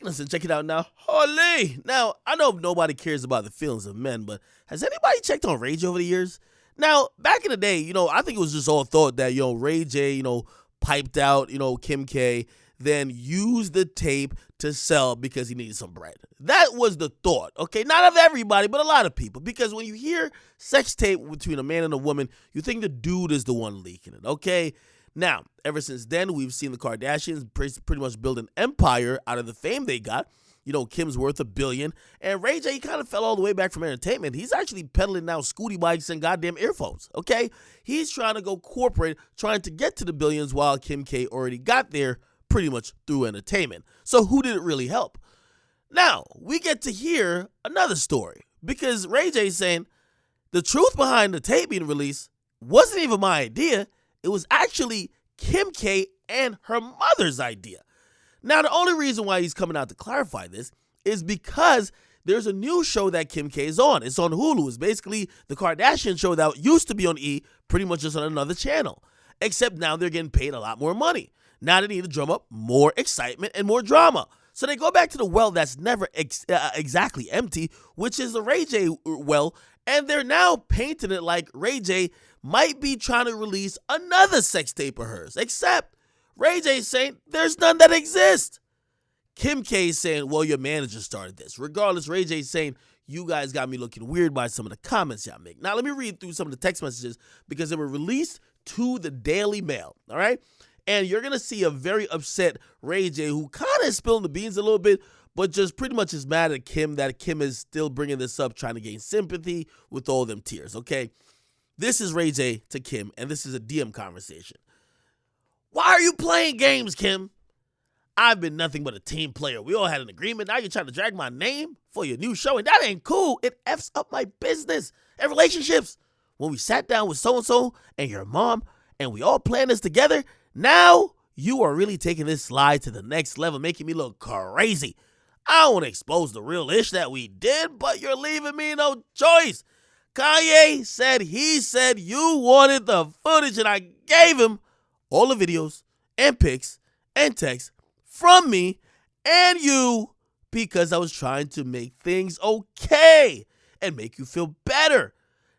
Listen, check it out now. Holy! Now, I know nobody cares about the feelings of men, but has anybody checked on Ray J over the years? Now, back in the day, I think it was just all thought that, Ray J, piped out, Kim K, then used the tape to sell because he needed some bread. That was the thought, okay? Not of everybody, but a lot of people. Because when you hear sex tape between a man and a woman, you think the dude is the one leaking it, okay? Now, ever since then, we've seen the Kardashians pretty much build an empire out of the fame they got. Kim's worth $1 billion, and Ray J kind of fell all the way back from entertainment. He's actually peddling now scooty bikes and goddamn earphones, okay? He's trying to go corporate, trying to get to the billions while Kim K already got there pretty much through entertainment. So who did it really help? Now, we get to hear another story because Ray J's saying the truth behind the tape being released wasn't even my idea. It was actually Kim K and her mother's idea. Now, the only reason why he's coming out to clarify this is because there's a new show that Kim K is on. It's on Hulu. It's basically the Kardashian show that used to be on E, pretty much just on another channel. Except now they're getting paid a lot more money. Now they need to drum up more excitement and more drama. So they go back to the well that's never exactly empty, which is the Ray J well, and they're now painting it like Ray J might be trying to release another sex tape of hers, except Ray J's saying there's none that exist. Kim K is saying, well, your manager started this. Regardless, Ray J's saying, you guys got me looking weird by some of the comments y'all make. Now, let me read through some of the text messages because they were released to the Daily Mail, all right? And you're going to see a very upset Ray J who kind of is spilling the beans a little bit, but just pretty much is mad at Kim that Kim is still bringing this up, trying to gain sympathy with all them tears, okay? This is Ray J to Kim, and this is a DM conversation. Why are you playing games, Kim? I've been nothing but a team player. We all had an agreement. Now you're trying to drag my name for your new show, and that ain't cool. It F's up my business and relationships. When we sat down with so-and-so and your mom, and we all planned this together, now you are really taking this slide to the next level, making me look crazy. I don't want to expose the real ish that we did, but you're leaving me no choice. Kanye said he said you wanted the footage, and I gave him all the videos and pics and texts from me and you because I was trying to make things okay and make you feel better.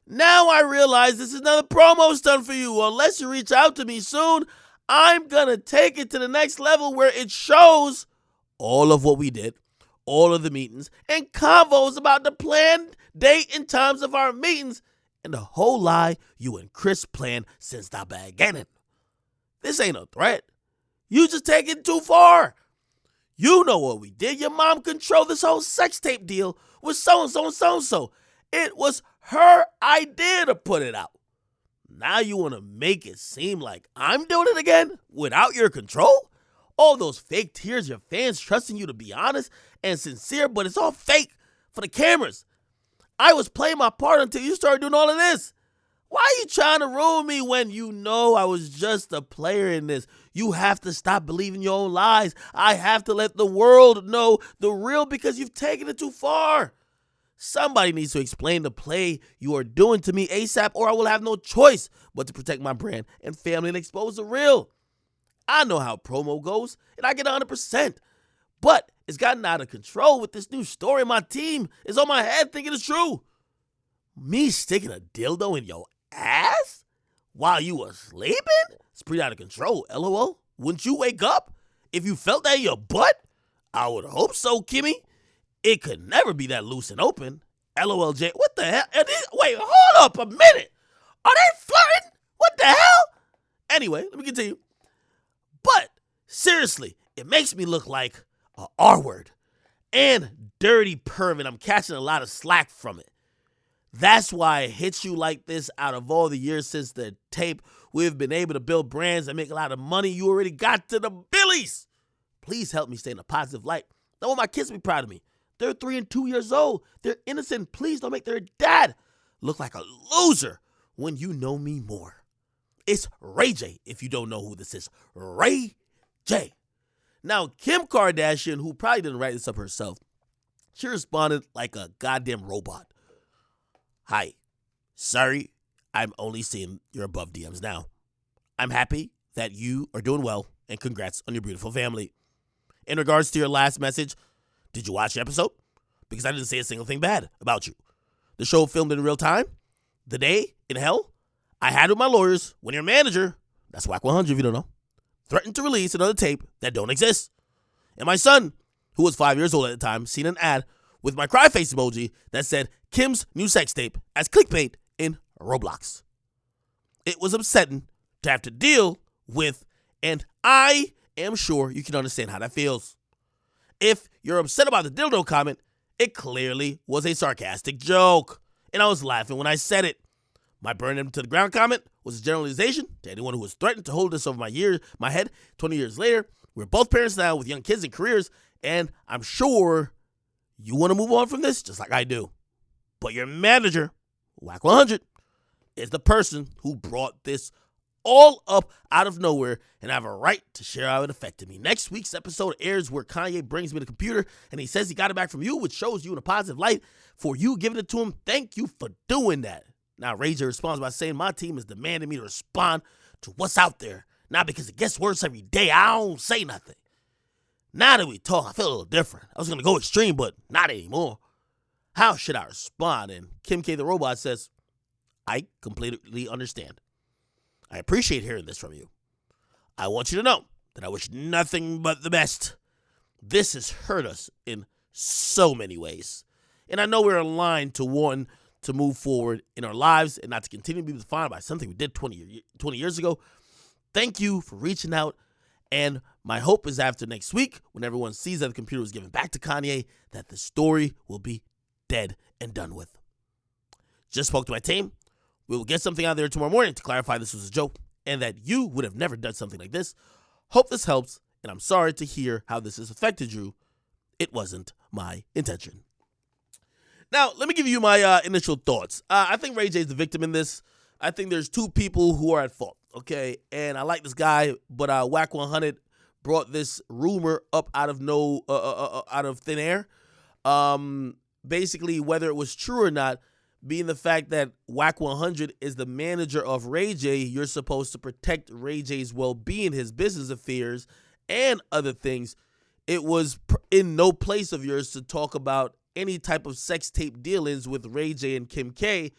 Now I realize this is another promo stunt for you. Unless you reach out to me soon, I'm going to take it to the next level where it shows all of what we did, all of the meetings, and convos about the planned date and times of our meetings, and the whole lie you and Chris planned since the beginning. This ain't a threat. You just take it too far. You know what we did. Your mom controlled this whole sex tape deal with so-and-so and so-and-so. It was her idea to put it out. Now you want to make it seem like I'm doing it again without your control? All those fake tears, your fans trusting you to be honest and sincere, but it's all fake for the cameras. I was playing my part until you started doing all of this. Why are you trying to ruin me when you know I was just a player in this? You have to stop believing your own lies. I have to let the world know the real because you've taken it too far. Somebody needs to explain the play you are doing to me ASAP, or I will have no choice but to protect my brand and family and expose the real. I know how promo goes, and I get 100%. But it's gotten out of control with this new story. My team is on my head thinking it's true. Me sticking a dildo in your ass while you were sleeping? It's pretty out of control, LOL. Wouldn't you wake up if you felt that in your butt? I would hope so, Kimmy. It could never be that loose and open. LOLJ. What the hell? Wait, hold up a minute. Are they flirting? What the hell? Anyway, let me continue. But seriously, it makes me look like a R word and dirty perv, and I'm catching a lot of slack from it. That's why it hits you like this. Out of all the years since the tape, we've been able to build brands and make a lot of money. You already got to the billies. Please help me stay in a positive light. I want my kids to be proud of me. They're 3 and 2 years old. They're innocent. Please don't make their dad look like a loser when you know me more. It's Ray J, if you don't know who this is. Ray J. Now, Kim Kardashian, who probably didn't write this up herself, she responded like a goddamn robot. Hi. Sorry, I'm only seeing your above DMs now. I'm happy that you are doing well, and congrats on your beautiful family. In regards to your last message, Did you watch the episode? Because I didn't say a single thing bad about you. The show filmed in real time. The day in hell I had with my lawyers when your manager, that's Wack100 if you don't know, threatened to release another tape that don't exist. And my son, who was 5 years old at the time, seen an ad with my cry face emoji that said Kim's new sex tape as clickbait in Roblox. It was upsetting to have to deal with, and I am sure you can understand how that feels. If you're upset about the dildo comment, it clearly was a sarcastic joke, and I was laughing when I said it. My burn him to the ground comment was a generalization to anyone who was threatened to hold this over my head 20 years later. We're both parents now with young kids and careers, and I'm sure you want to move on from this just like I do. But your manager, Wack100, is the person who brought this all up out of nowhere, and I have a right to share how it affected me. Next week's episode airs where Kanye brings me the computer, and he says he got it back from you, which shows you in a positive light for you giving it to him. Thank you for doing that. Now, Ray J responds by saying my team is demanding me to respond to what's out there. Not because it gets worse every day. I don't say nothing. Now that we talk, I feel a little different. I was going to go extreme, but not anymore. How should I respond? And Kim K the robot says, I completely understand. I appreciate hearing this from you. I want you to know that I wish nothing but the best. This has hurt us in so many ways. And I know we're aligned to want to move forward in our lives and not to continue to be defined by something we did 20 years ago. Thank you for reaching out. And my hope is after next week, when everyone sees that the computer was given back to Kanye, that the story will be dead and done with. Just spoke to my team. We will get something out there tomorrow morning to clarify this was a joke and that you would have never done something like this. Hope this helps, and I'm sorry to hear how this has affected you. It wasn't my intention. Now, let me give you my initial thoughts. I think Ray J is the victim in this. I think there's two people who are at fault, okay? And I like this guy, but Wack100 brought this rumor up out of thin air. Basically, whether it was true or not, being the fact that Wack100 is the manager of Ray J, you're supposed to protect Ray J's well-being, his business affairs, and other things. It was in no place of yours to talk about any type of sex tape dealings with Ray J and Kim K,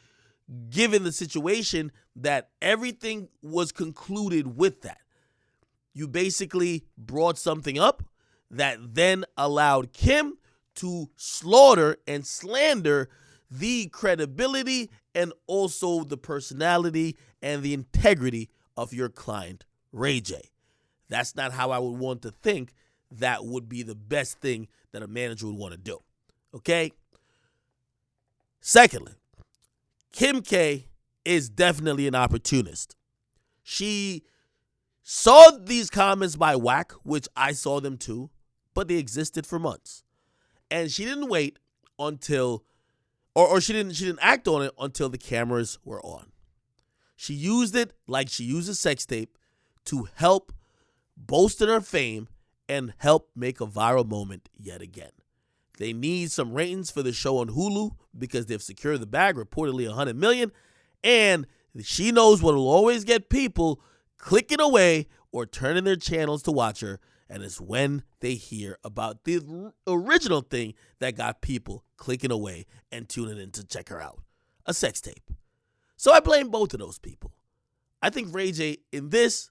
given the situation that everything was concluded with that. You basically brought something up that then allowed Kim to slaughter and slander the credibility and also the personality and the integrity of your client, Ray J. That's not how I would want to think that would be the best thing that a manager would want to do. Okay? Secondly, Kim K is definitely an opportunist. She saw these comments by Wack, which I saw them too, but they existed for months. And she didn't wait until or she didn't act on it until the cameras were on. She used it like she used a sex tape to help bolster her fame and help make a viral moment yet again. They need some ratings for the show on Hulu because they've secured the bag, reportedly $100 million, and she knows what will always get people clicking away or turning their channels to watch her, and it's when they hear about the original thing that got people clicking away and tuning in to check her out, a sex tape. So I blame both of those people. I think Ray J in this,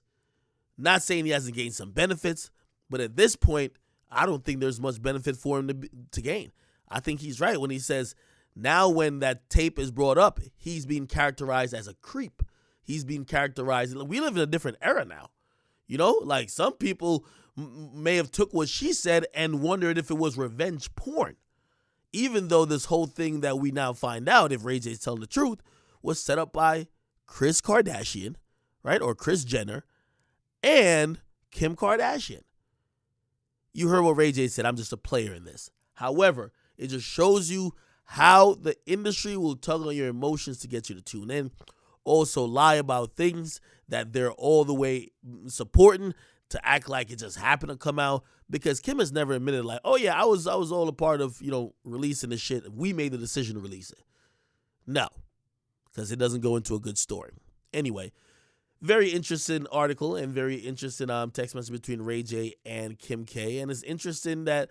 not saying he hasn't gained some benefits, but at this point, I don't think there's much benefit for him to gain. I think he's right when he says now when that tape is brought up, he's being characterized as a creep. He's being characterized. We live in a different era now. You know, like some people may have took what she said and wondered if it was revenge porn. Even though this whole thing that we now find out, if Ray J's telling the truth, was set up by Kris Kardashian, right? Or Kris Jenner and Kim Kardashian. You heard what Ray J said. I'm just a player in this. However, it just shows you how the industry will tug on your emotions to get you to tune in. Also lie about things that they're all the way supporting to act like it just happened to come out, because Kim has never admitted like, oh yeah, I was all a part of, releasing this shit. We made the decision to release it. No, because it doesn't go into a good story. Anyway, very interesting article and very interesting text message between Ray J and Kim K. And it's interesting that,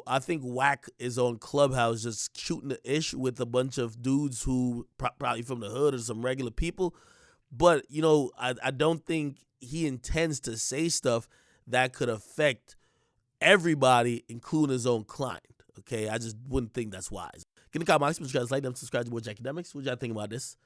I think Wack is on Clubhouse just shooting the ish with a bunch of dudes who probably from the hood or some regular people. But, I don't think he intends to say stuff that could affect everybody, including his own client. Okay, I just wouldn't think that's wise. Get in the comments, subscribe, like them, subscribe to more Akademiks. What y'all think about this?